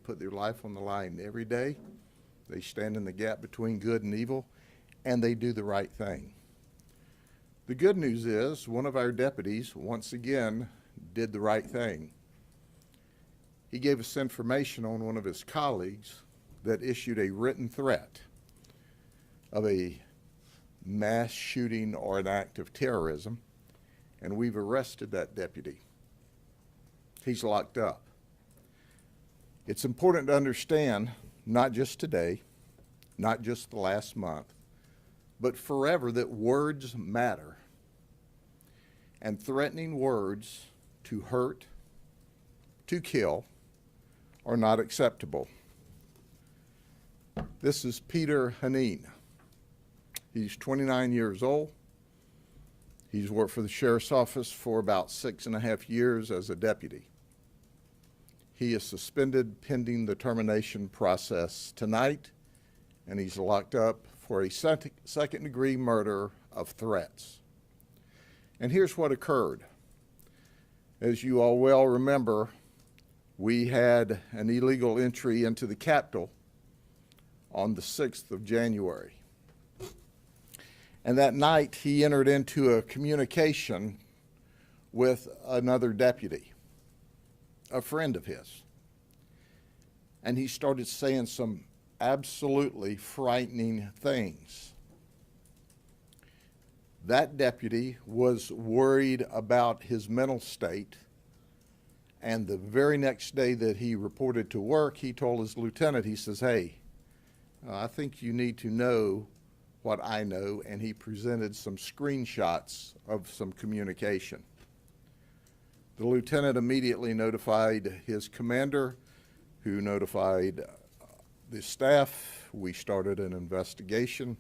put their life on the line every day. They stand in the gap between good and evil, and they do the right thing. The good news is one of our deputies, once again, did the right thing. He gave us information on one of his colleagues that issued a written threat of a mass shooting or an act of terrorism, and we've arrested that deputy. He's locked up. It's important to understand, not just today, not just the last month, but forever, that words matter. And threatening words to hurt, to kill, are not acceptable. This is Peter Haneen. He's 29 years old. He's worked for the sheriff's office for about 6.5 years as a deputy. He is suspended pending the termination process tonight, and he's locked up for a second-degree murder of threats. And here's what occurred. As you all well remember, we had an illegal entry into the Capitol on the 6th of January. And that night, he entered into a communication with another deputy, a friend of his. And he started saying some absolutely frightening things. That deputy was worried about his mental state, and the very next day that he reported to work, he told his lieutenant, he says, "Hey, I think you need to know what I know," and he presented some screenshots of some communication. The lieutenant immediately notified his commander, who notified the staff. We started an investigation,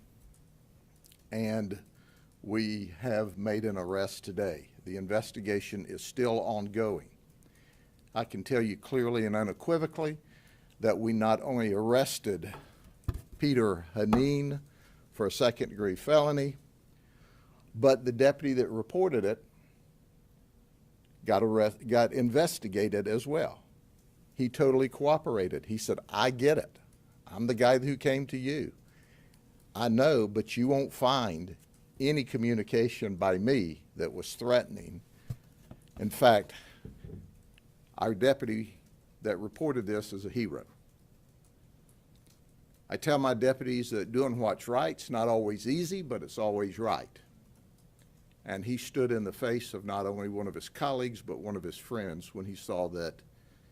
and we have made an arrest today. The investigation is still ongoing. I can tell you clearly and unequivocally that we not only arrested Peter Haneen for a second-degree felony, but the deputy that reported it got investigated as well. He totally cooperated. He said, "I get it. I'm the guy who came to you. I know, but you won't find any communication by me that was threatening." In fact, our deputy that reported this is a hero. I tell my deputies that doing what's right's not always easy, but it's always right. And he stood in the face of not only one of his colleagues, but one of his friends when he saw that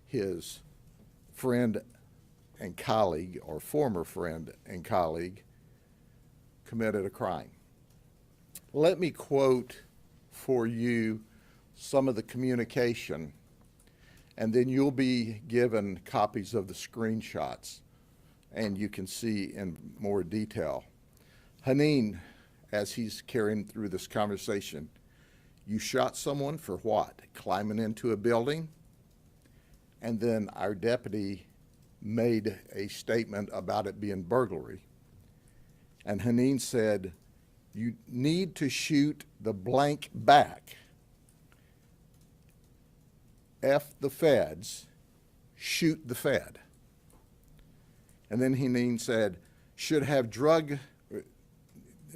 his friend and colleague, or former friend and colleague, committed a crime. Let me quote for you some of the communication, and then you'll be given copies of the screenshots, and you can see in more detail. Haneen, as he's carrying through this conversation, "You shot someone for what? Climbing into a building?" And then our deputy made a statement about it being burglary. And Haneen said, "You need to shoot the blank back. F the feds, shoot the Fed." And then Haneen said,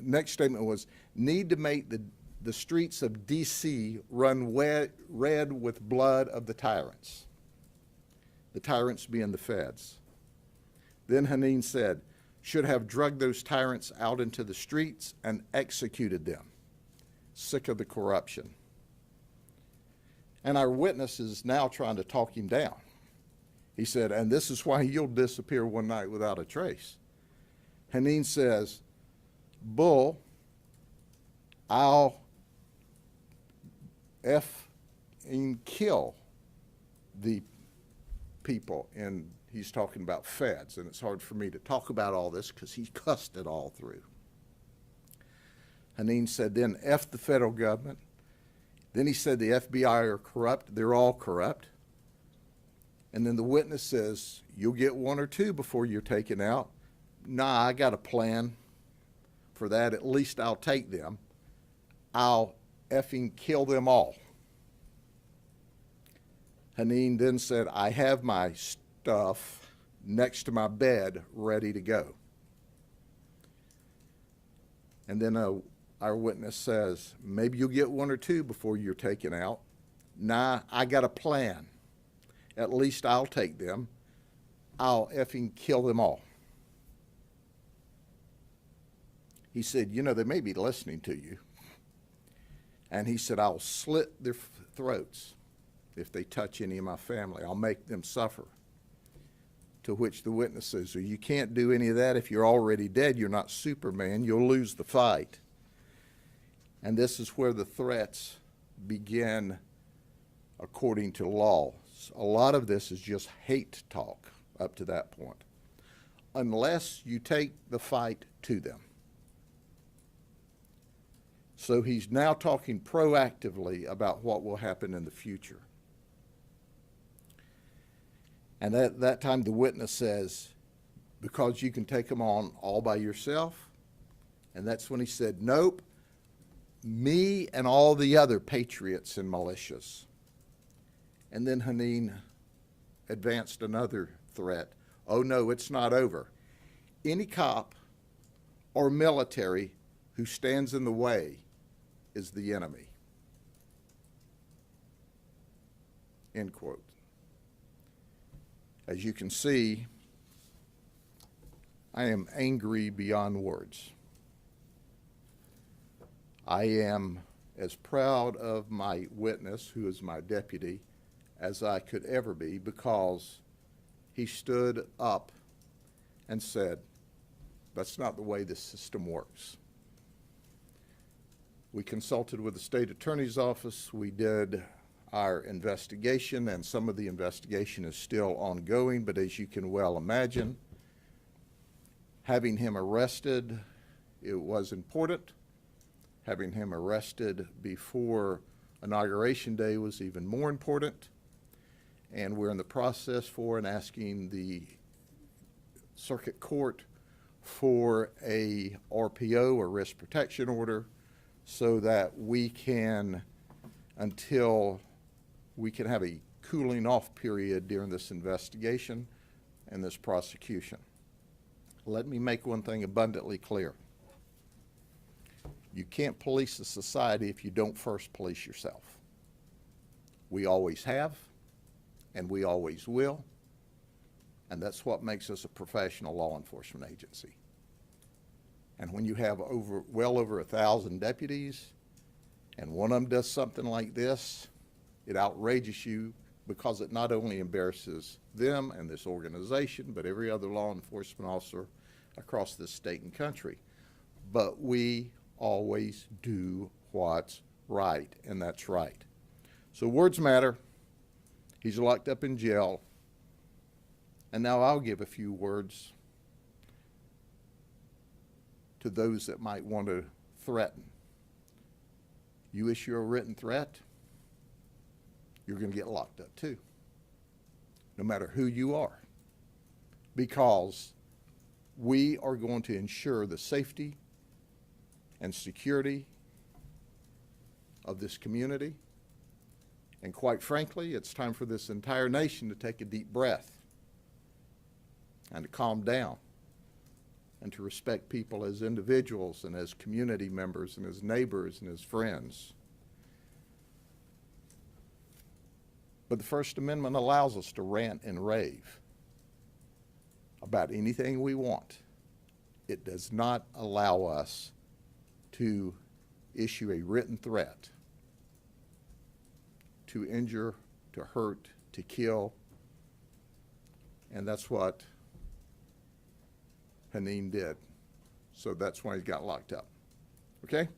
next statement was, "Need to make the streets of D.C. run red with blood of the tyrants." The tyrants being the feds. Then Haneen said, "Should have drugged those tyrants out into the streets and executed them. Sick of the corruption." And our witness is now trying to talk him down. He said, "And this is why you'll disappear one night without a trace." Haneen says, "Bull, I'll effing kill the people." And he's talking about feds, and it's hard for me to talk about all this because he cussed it all through. Haneen said, then F the federal government. Then he said the FBI are corrupt. They're all corrupt. And then the witness says, "You'll get one or two before you're taken out." "Nah, I got a plan for that. At least I'll take them. I'll effing kill them all." Haneen then said, "I have my stuff. next to my bed, ready to go. And then our witness says, maybe you'll get one or two before you're taken out. Nah, I got a plan. At least I'll take them. I'll effing kill them all. He said, you know, they may be listening to you. And he said, I'll slit their throats if they touch any of my family. I'll make them suffer. To which the witness says, so you can't do any of that. If you're already dead, you're not Superman. You'll lose the fight. And this is where the threats begin according to law. A lot of this is just hate talk up to that point, unless you take the fight to them. So he's now talking proactively about what will happen in the future. And at that time, the witness says, because you can take them on all by yourself. And that's when he said, nope, me and all the other patriots and militias. And then Haneen advanced another threat. Oh, no, it's not over. Any cop or military who stands in the way is the enemy. End quote. As you can see, I am angry beyond words. I am as proud of my witness, who is my deputy, as I could ever be, because he stood up and said, that's not the way this system works. We consulted with the state attorney's office. We did our investigation, and some of the investigation is still ongoing, but as you can well imagine, having him arrested, it was important. Having him arrested before Inauguration Day was even more important. And we're in the process for and asking the circuit court for a RPO, or risk protection order, so that we can, until we can have a cooling off period during this investigation and this prosecution. Let me make one thing abundantly clear. You can't police a society if you don't first police yourself. We always have, and we always will, and that's what makes us a professional law enforcement agency. And when you have well over 1,000 deputies, and one of them does something like this, it outrages you, because it not only embarrasses them and this organization, but every other law enforcement officer across this state and country. But we always do what's right, and that's right. So words matter. He's locked up in jail. And now I'll give a few words to those that might want to threaten. You issue a written threat, you're going to get locked up too, no matter who you are, because we are going to ensure the safety and security of this community. And quite frankly, it's time for this entire nation to take a deep breath and to calm down and to respect people as individuals and as community members and as neighbors and as friends. But the First Amendment allows us to rant and rave about anything we want. It does not allow us to issue a written threat to injure, to hurt, to kill, and that's what Haneen did. So that's why he got locked up. Okay?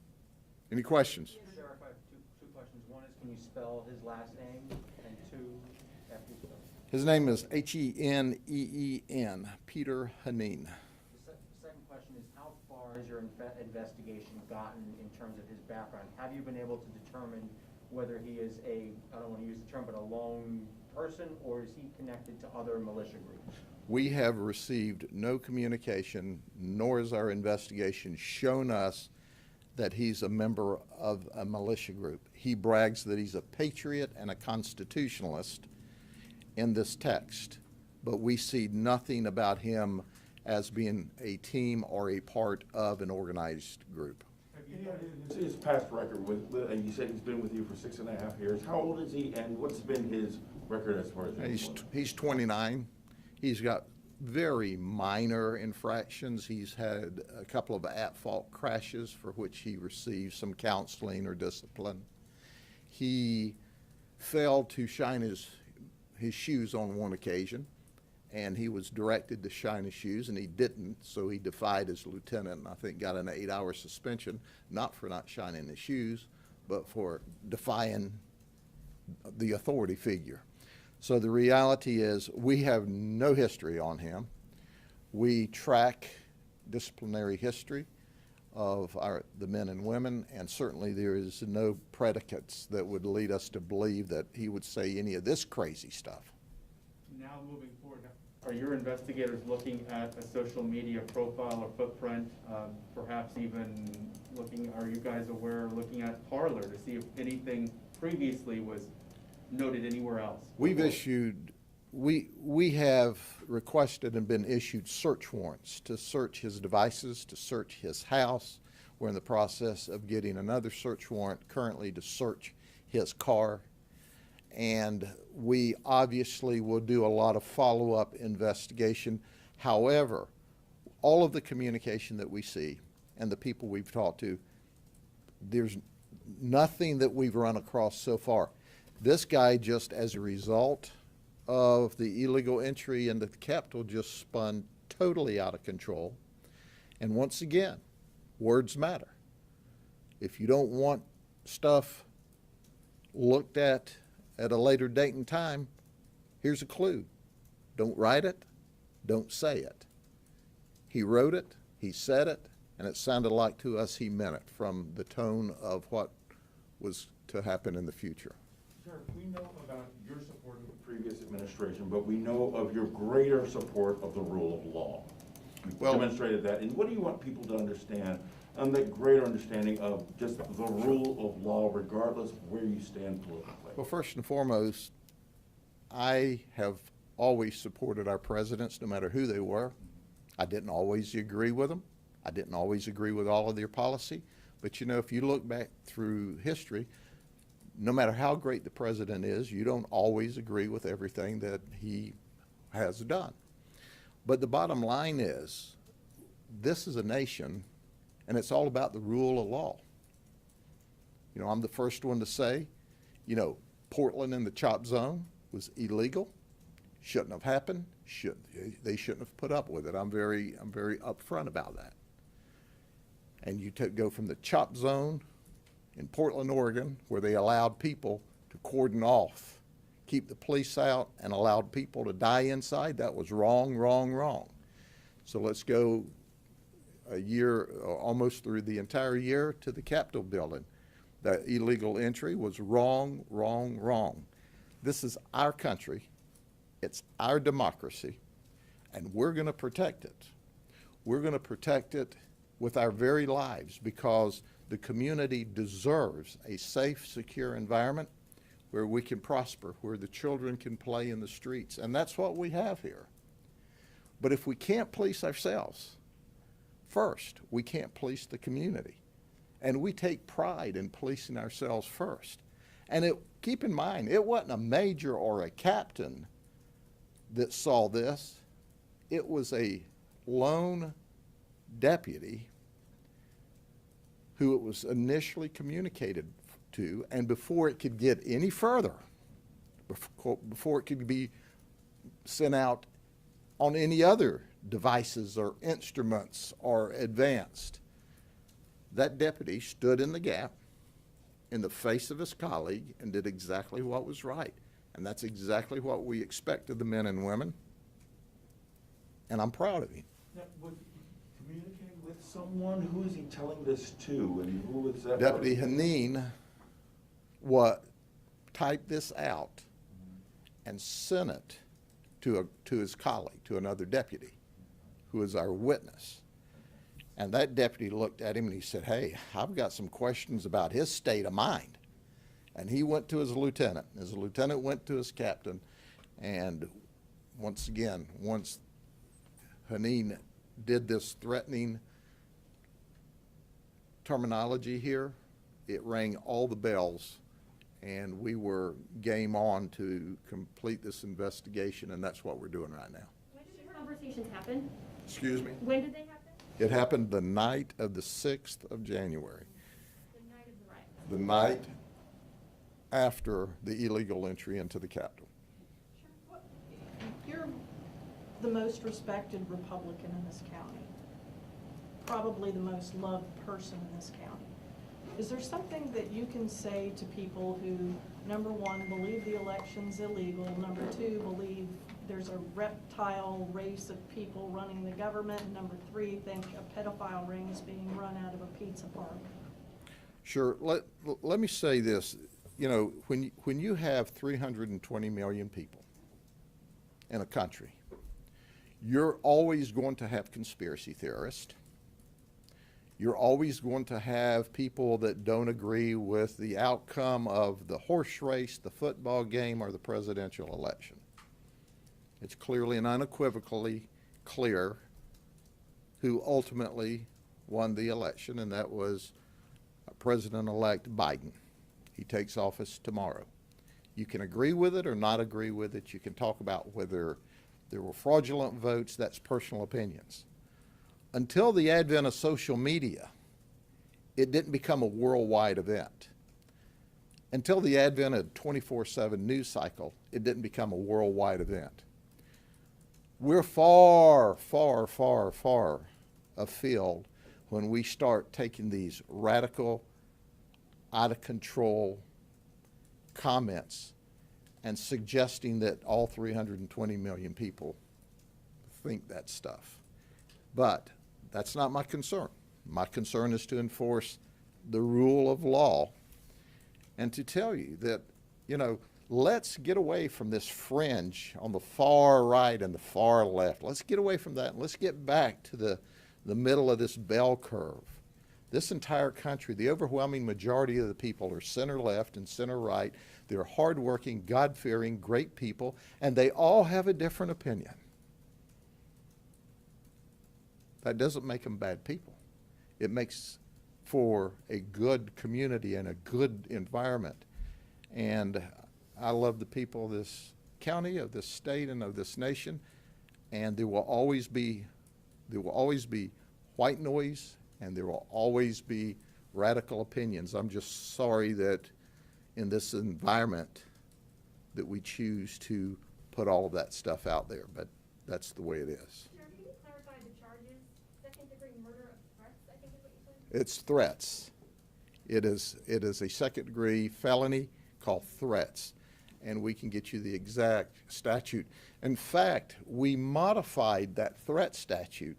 Any questions? Sheriff, I have two questions. One is, can you spell his last name? And two, after you spell it. His name is H-E-N-E-E-N, Peter Haneen. The second question is, how far has your investigation gotten in terms of his background? Have you been able to determine whether he is a, I don't want to use the term, but a lone person, or is he connected to other militia groups? We have received no communication, nor has our investigation shown us that he's a member of a militia group. He brags that he's a patriot and a constitutionalist in this text, but we see nothing about him as being a team or a part of an organized group. His past record with, and you said he's been with you for 6.5 years. How old is he, and what's been his record as far as He's 29. He's got very minor infractions. He's had a couple of at-fault crashes for which he received some counseling or discipline. He failed to shine his shoes on one occasion, and he was directed to shine his shoes, and he didn't, so he defied his lieutenant, and I think got an 8-hour suspension, not for not shining his shoes, but for defying the authority figure. So the reality is we have no history on him. We track disciplinary history of the men and women, and certainly there is no predicates that would lead us to believe that he would say any of this crazy stuff. Now moving forward, are your investigators looking at a social media profile or footprint, perhaps even are you guys aware, looking at Parler to see if anything previously was noted anywhere else? We have requested and been issued search warrants to search his devices, to search his house. We're in the process of getting another search warrant currently to search his car. And we obviously will do a lot of follow-up investigation. However, all of the communication that we see and the people we've talked to, there's nothing that we've run across so far. This guy, just as a result of the illegal entry into the Capitol, just spun totally out of control. And once again, words matter. If you don't want stuff looked at a later date and time, here's a clue. Don't write it, don't say it. He wrote it, he said it, and it sounded like to us he meant it from the tone of what was to happen in the future. Sir, we know about your support of the previous administration, but we know of your greater support of the rule of law. You've demonstrated that. And what do you want people to understand on that greater understanding of just the rule of law, regardless of where you stand politically? Well, first and foremost, I have always supported our presidents, no matter who they were. I didn't always agree with them. I didn't always agree with all of their policy. But, you know, if you look back through history, no matter how great the president is, you don't always agree with everything that he has done. But the bottom line is, this is a nation, and it's all about the rule of law. You know, I'm the first one to say, you know, Portland in the chop zone was illegal, shouldn't have happened, they shouldn't have put up with it. I'm very upfront about that. And you go from the chop zone in Portland, Oregon, where they allowed people to cordon off, keep the police out, and allowed people to die inside. That was wrong, wrong, wrong. So let's go a year, almost through the entire year, to the Capitol building. That illegal entry was wrong, wrong, wrong. This is our country. It's our democracy, and we're going to protect it. We're going to protect it with our very lives, because the community deserves a safe, secure environment where we can prosper, where the children can play in the streets, and that's what we have here. But if we can't police ourselves first, we can't police the community. And we take pride in policing ourselves first. And keep in mind, it wasn't a major or a captain that saw this. It was a lone deputy who it was initially communicated to, and before it could get any further, before it could be sent out on any other devices or instruments or advanced, that deputy stood in the gap in the face of his colleague and did exactly what was right. And that's exactly what we expect of the men and women. And I'm proud of him. Now, was he communicating with someone? Who is he telling this to, and who is that? Deputy Haneen typed this out and sent it to his colleague, to another deputy, who is our witness. And that deputy looked at him and he said, "Hey, I've got some questions about his state of mind." And he went to his lieutenant. His lieutenant went to his captain, and once again, once Haneen did this threatening terminology here, it rang all the bells, and we were game on to complete this investigation, and that's what we're doing right now. When did the conversations happen? Excuse me? When did they happen? It happened the night of the 6th of January, The night of the riot. the night after the illegal entry into the Capitol. You're the most respected Republican in this county, probably the most loved person in this county. Is there something that you can say to people who, number one, believe the election's illegal, number two, believe there's a reptile race of people running the government, and number three, think a pedophile ring is being run out of a pizza parlor? Sure. Let me say this. You know, when you have 320 million people in a country, you're always going to have conspiracy theorists. You're always going to have people that don't agree with the outcome of the horse race, the football game, or the presidential election. It's clearly and unequivocally clear who ultimately won the election, and that was President-elect Biden. He takes office tomorrow. You can agree with it or not agree with it. You can talk about whether there were fraudulent votes. That's personal opinions. Until the advent of social media, it didn't become a worldwide event. Until the advent of 24/7 news cycle, it didn't become a worldwide event. We're far, far, far, far afield when we start taking these radical, out of control comments and suggesting that all 320 million people think that stuff. But that's not my concern. My concern is to enforce the rule of law and to tell you that, you know, let's get away from this fringe on the far right and the far left. Let's get away from that and let's get back to the middle of this bell curve. This entire country, the overwhelming majority of the people are center left and center right. They're hardworking, God-fearing, great people, and they all have a different opinion. That doesn't make them bad people. It makes for a good community and a good environment. And I love the people of this county, of this state, and of this nation. And there will always be white noise, and there will always be radical opinions. I'm just sorry that in this environment that we choose to put all of that stuff out there, but that's the way it is. Sheriff, can you clarify the charges? Second-degree murder of threats, I think is what you said? It's threats. It is a second-degree felony called threats, and we can get you the exact statute. In fact, we modified that threat statute.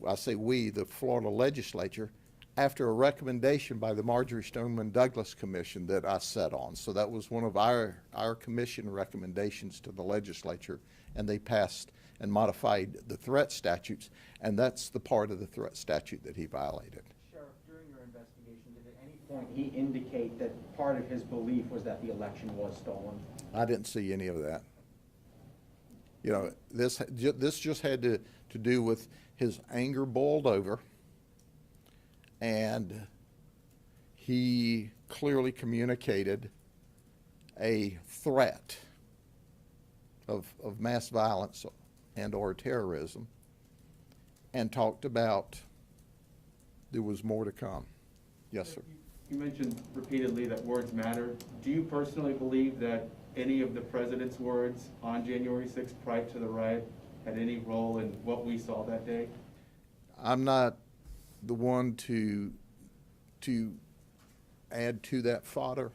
I say we, the Florida legislature, after a recommendation by the Marjorie Stoneman Douglas Commission that I sat on. So that was one of our commission recommendations to the legislature, and they passed and modified the threat statutes, and that's the part of the threat statute that he violated. Sheriff, during your investigation, did at any point he indicate that part of his belief was that the election was stolen? I didn't see any of that. You know, this just had to do with his anger boiled over, and he clearly communicated a threat of mass violence and or terrorism, and talked about there was more to come. Yes, sir. You mentioned repeatedly that words matter. Do you personally believe that any of the president's words on January 6th prior to the riot had any role in what we saw that day? I'm not the one to add to that fodder.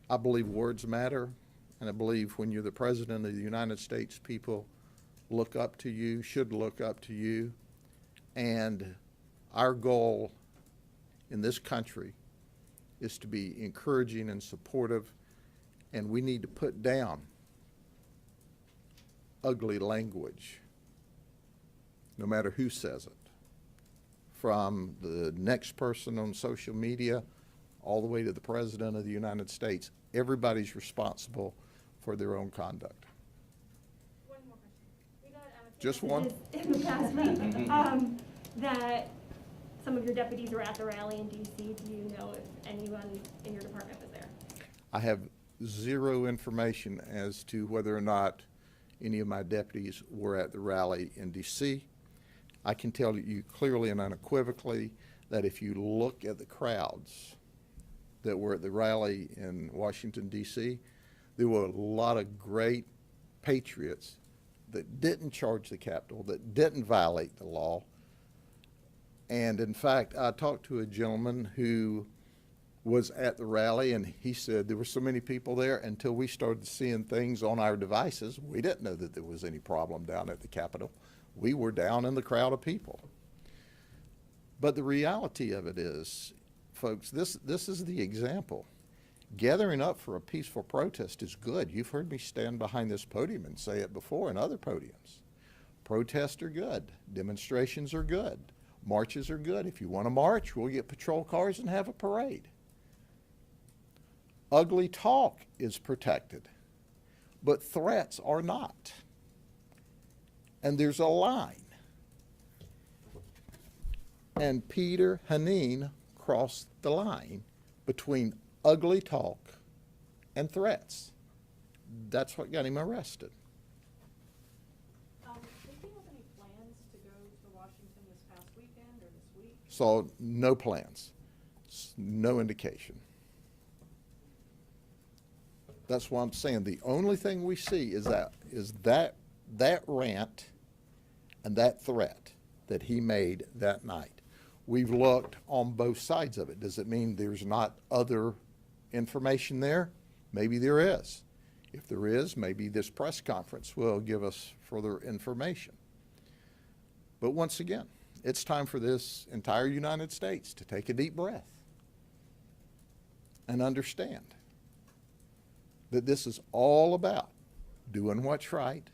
I believe words matter, and I believe when you're the President of the United States, people look up to you, should look up to you, and our goal in this country is to be encouraging and supportive, and we need to put down ugly language, no matter who says it, from the next person on social media all the way to the President of the United States. Everybody's responsible for their own conduct. One more question. We got, a few Just one? messages in the past week, that some of your deputies were at the rally in DC. Do you know if anyone in your department was there? I have zero information as to whether or not any of my deputies were at the rally in D.C. I can tell you clearly and unequivocally that if you look at the crowds that were at the rally in Washington, D.C., there were a lot of great patriots that didn't charge the Capitol, that didn't violate the law. And in fact, I talked to a gentleman who was at the rally, and he said there were so many people there until we started seeing things on our devices. We didn't know that there was any problem down at the Capitol. We were down in the crowd of people. But the reality of it is, folks, this is the example. Gathering up for a peaceful protest is good. You've heard me stand behind this podium and say it before in other podiums. Protests are good. Demonstrations are good. Marches are good. If you want to march, we'll get patrol cars and have a parade. Ugly talk is protected, but threats are not. And there's a line. And Peter Haneen crossed the line between ugly talk and threats. That's what got him arrested. Did you have any plans to go to Washington this past weekend or this week? So no plans, no indication. That's why I'm saying the only thing we see is that rant and that threat that he made that night. We've looked on both sides of it. Does it mean there's not other information there? Maybe there is. If there is, maybe this press conference will give us further information. But once again, it's time for this entire United States to take a deep breath and understand that this is all about doing what's right,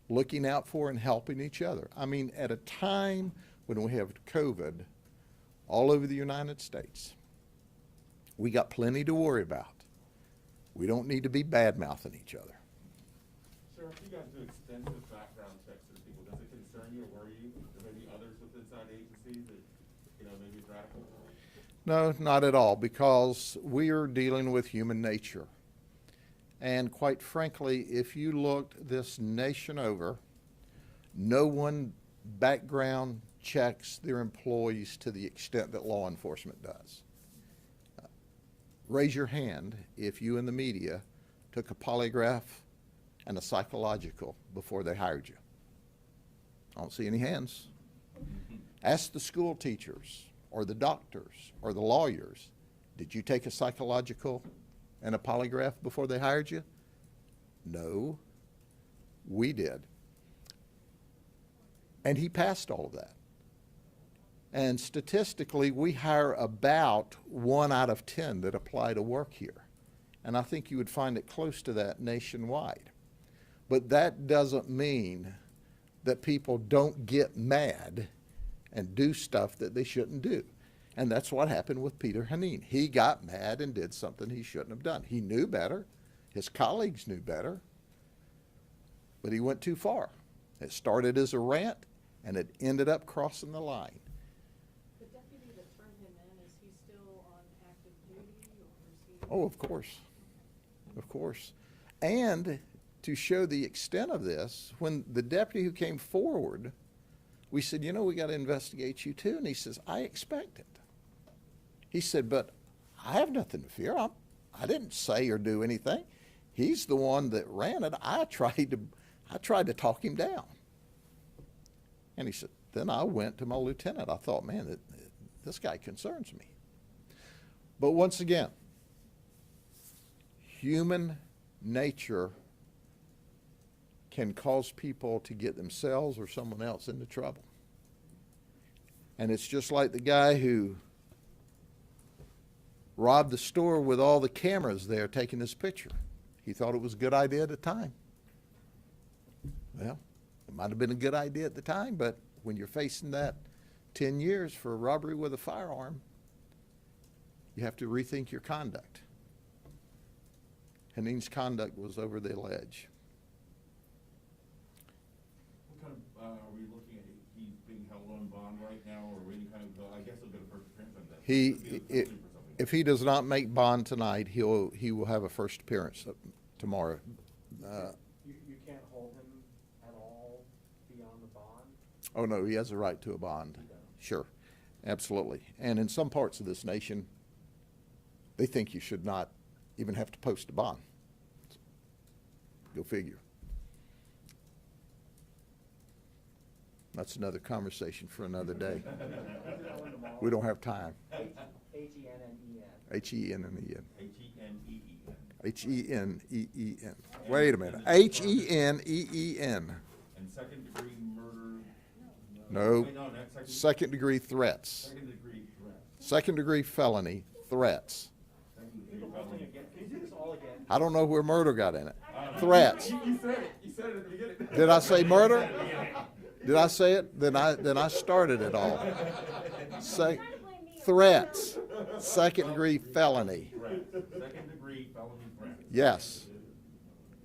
looking out for and helping each other. I mean, at a time when we have COVID all over the United States, we got plenty to worry about. We don't need to be bad-mouthing each other. Sheriff, you guys do extensive background checks for people. Does it concern you or worry you? There may be others within inside agencies that, maybe it's radical? No, not at all, because we are dealing with human nature. And quite frankly, if you looked this nation over, no one background checks their employees to the extent that law enforcement does. Raise your hand if you in the media took a polygraph and a psychological before they hired you. I don't see any hands. Ask the school teachers or the doctors or the lawyers, did you take a psychological and a polygraph before they hired you? No, we did. And he passed all of that. And statistically, we hire about 1 out of 10 that apply to work here. And I think you would find it close to that nationwide. But that doesn't mean that people don't get mad and do stuff that they shouldn't do. And that's what happened with Peter Haneen. He got mad and did something he shouldn't have done. He knew better. His colleagues knew better. But he went too far. It started as a rant, and it ended up crossing the line. The deputy that turned him in, is he still on active duty, or is he? Oh, of course. Of course. And to show the extent of this, when the deputy who came forward, we said, we got to investigate you too. And he says, I expect it. He said, but I have nothing to fear. I didn't say or do anything. He's the one that ran it. I tried to talk him down. And he said, then I went to my lieutenant. I thought, man, this guy concerns me. But once again, human nature can cause people to get themselves or someone else into trouble. And it's just like the guy who robbed the store with all the cameras there taking this picture. He thought it was a good idea at the time. Well, it might have been a good idea at the time, but when you're facing that 10 years for a robbery with a firearm, you have to rethink your conduct. Hanine's conduct was over the ledge. What kind of, are we looking at, he's being held on bond right now, or any kind of, I guess a bit of first appearance on that? If he does not make bond tonight, he will have a first appearance tomorrow. You can't hold him at all beyond the bond? Oh, no, he has a right to a bond. Sure, absolutely. And in some parts of this nation, they think you should not even have to post a bond. Go figure. That's another conversation for another day. We don't have time. H-E-N-N-E-N. H-E-N-N-E-N. H-E-N-E-E-N. H-E-N-E-E-N. Wait a minute. H-E-N-E-E-N. And second degree murder? No. Wait, not Second degree threats. Second degree threat. Second degree felony threats. Second degree felony. Can you do this all again? I don't know where murder got in it. Threats. You said it, you said it at the beginning. Did I say murder? Did I say it? Then I started it all. Say threats. Second degree felony. Threat. Second degree felony threat. Yes.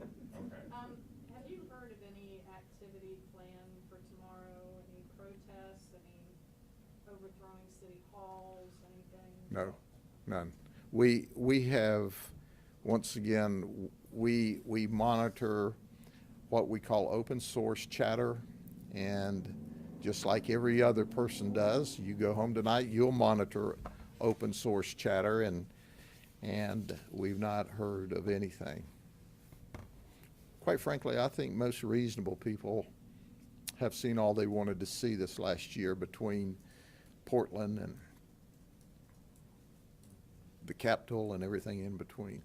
Okay. Have you heard of any activity planned for tomorrow? Any protests, any overthrowing city halls, anything? No, none. We have, once again, we monitor what we call open source chatter, and just like every other person does, you go home tonight, you'll monitor open source chatter, and we've not heard of anything. Quite frankly, I think most reasonable people have seen all they wanted to see this last year between Portland and the Capitol and everything in between.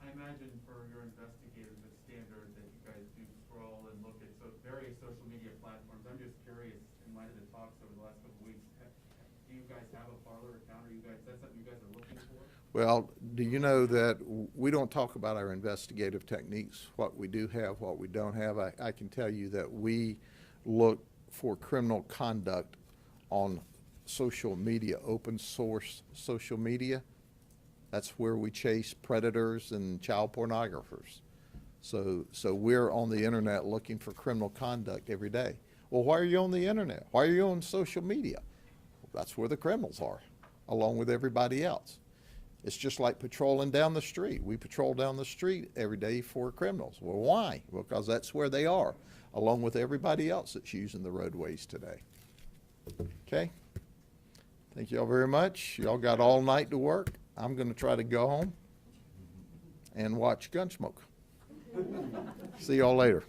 I imagine for your investigators, it's standard that you guys do scroll and look at various social media platforms. I'm just curious, in light of the talks over the last couple of weeks, do you guys have a Parler account? That's something you guys are looking for? Well, do you know that we don't talk about our investigative techniques, what we do have, what we don't have? I can tell you that we look for criminal conduct on social media, open source social media. That's where we chase predators and child pornographers. So we're on the internet looking for criminal conduct every day. Well, why are you on the internet? Why are you on social media? That's where the criminals are, along with everybody else. It's just like patrolling down the street. We patrol down the street every day for criminals. Well, why? Well, because that's where they are, along with everybody else that's using the roadways today. Okay? Thank y'all very much. Y'all got all night to work. I'm going to try to go home and watch Gunsmoke. See y'all later.